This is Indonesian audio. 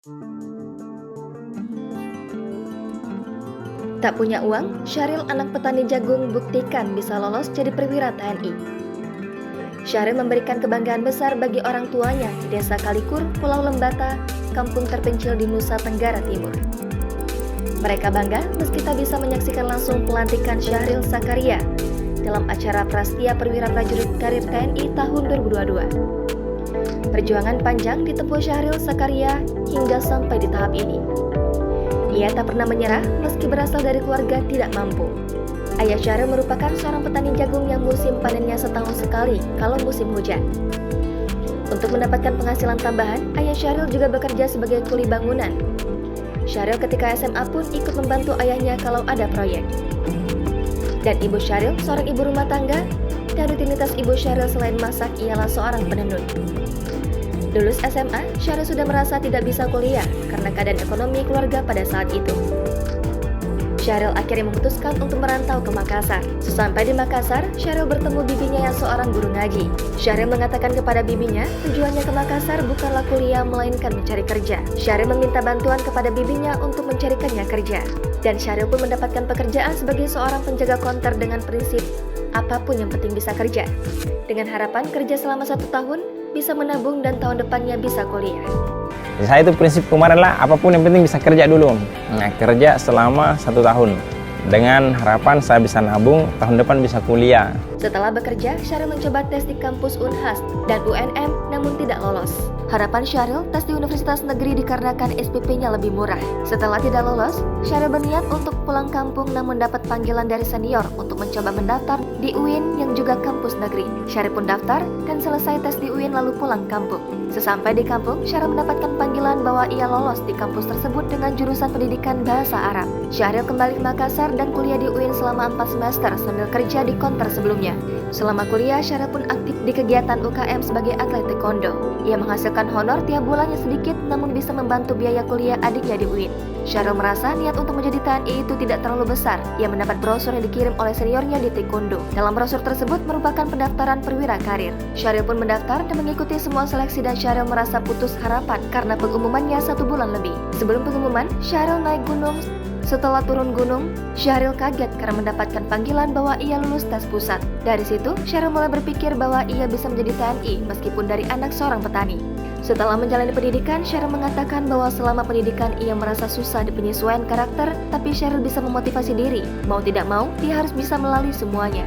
Tak punya uang, Syahril anak petani jagung buktikan bisa lolos jadi perwira TNI. Syahril memberikan kebanggaan besar bagi orang tuanya di Desa Kalikur, Pulau Lembata, kampung terpencil di Nusa Tenggara Timur. Mereka bangga meski tak bisa menyaksikan langsung pelantikan Syahril Sakaria dalam acara Prastia Perwira Prajurit Karir TNI tahun 2022. Perjuangan panjang ditempuh Syahril Sakaria hingga sampai di tahap ini. Ia tak pernah menyerah meski berasal dari keluarga tidak mampu. Ayah Syahril merupakan seorang petani jagung yang musim panennya setahun sekali kalau musim hujan. Untuk mendapatkan penghasilan tambahan, ayah Syahril juga bekerja sebagai kuli bangunan. Syahril ketika SMA pun ikut membantu ayahnya kalau ada proyek. Dan ibu Syahril, seorang ibu rumah tangga, dan rutinitas ibu Syahril selain masak ialah seorang penenun. Lulus SMA, Syahril sudah merasa tidak bisa kuliah karena keadaan ekonomi keluarga pada saat itu. Syahril akhirnya memutuskan untuk merantau ke Makassar. Sesampai di Makassar, Syahril bertemu bibinya yang seorang guru ngaji. Syahril mengatakan kepada bibinya, tujuannya ke Makassar bukanlah kuliah melainkan mencari kerja. Syahril meminta bantuan kepada bibinya untuk mencarikannya kerja. Dan Syahril pun mendapatkan pekerjaan sebagai seorang penjaga konter dengan prinsip apapun yang penting bisa kerja. Dengan harapan kerja selama 1 tahun, bisa menabung dan tahun depannya bisa kuliah. Saya itu prinsip kemarin lah, apapun yang penting bisa kerja dulu. Nah, kerja selama 1 tahun. Dengan harapan saya bisa nabung, tahun depan bisa kuliah. Setelah bekerja, Syahril mencoba tes di kampus Unhas dan UNM namun tidak lolos. Harapan Syahril tes di Universitas Negeri dikarenakan SPP-nya lebih murah. Setelah tidak lolos, Syahril berniat untuk pulang kampung namun dapat panggilan dari senior untuk mencoba mendaftar di UIN yang juga kampus negeri. Syahril pun daftar dan selesai tes di UIN lalu pulang kampung. Sesampai di kampung, Syahril mendapatkan panggilan bahwa ia lolos di kampus tersebut dengan jurusan pendidikan bahasa Arab. Syahril kembali ke Makassar dan kuliah di UIN selama 4 semester sambil kerja di konter sebelumnya. Selama kuliah, Syahril pun aktif di kegiatan UKM sebagai atlet taekwondo. Ia menghasilkan honor tiap bulannya sedikit namun bisa membantu biaya kuliah adiknya di UIN. Syahril merasa niat untuk menjadi TNI itu tidak terlalu besar. Ia mendapat brosur yang dikirim oleh seniornya di taekwondo. Dalam brosur tersebut merupakan pendaftaran perwira karir. Syahril pun mendaftar dan mengikuti semua seleksi dan Syahril merasa putus harapan karena pengumumannya 1 bulan lebih. Sebelum pengumuman, Syahril naik gunung. Setelah turun gunung, Syahril kaget karena mendapatkan panggilan bahwa ia lulus tes pusat. Dari situ, Syahril mulai berpikir bahwa ia bisa menjadi TNI meskipun dari anak seorang petani. Setelah menjalani pendidikan, Syahril mengatakan bahwa selama pendidikan ia merasa susah di penyesuaian karakter, tapi Syahril bisa memotivasi diri. Mau tidak mau, dia harus bisa melalui semuanya.